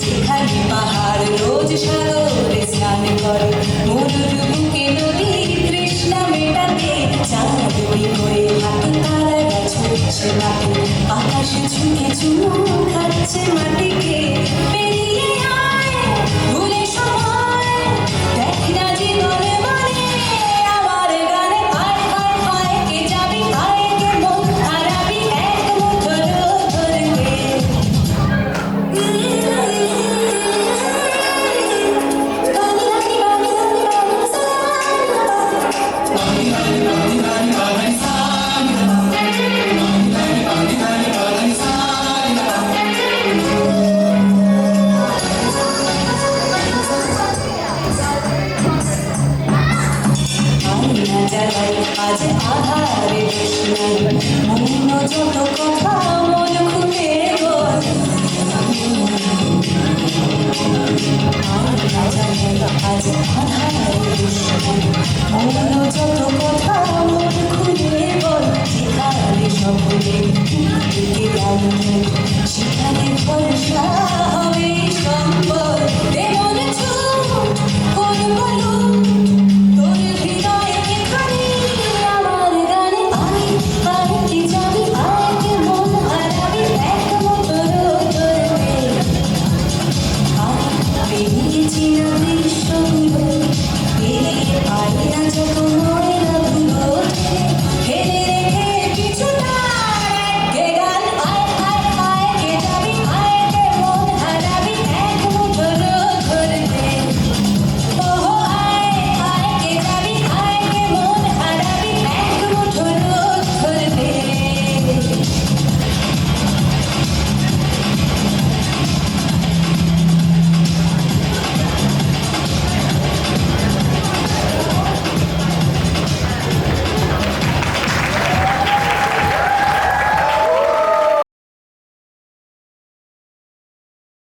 যেখানে পাহাড় রোজ সাগরে স্নান করে, মরুর বুকে নদী তৃষ্ণা মেটাতে, চাঁদ হয়ে হাতে তারা গাছে মাঠে, আকাশ ঝুঁকে চুমু খাচ্ছে মাটিকে। পেরিয়ে আয় ভুলে সময়, দেখ না জীবনে মানে আমার গানে পায় পায় পায় কে যাবি পায় কে মন হারাবি এক মুঠো ধরবে। আজ আধারে মৌন যত কথা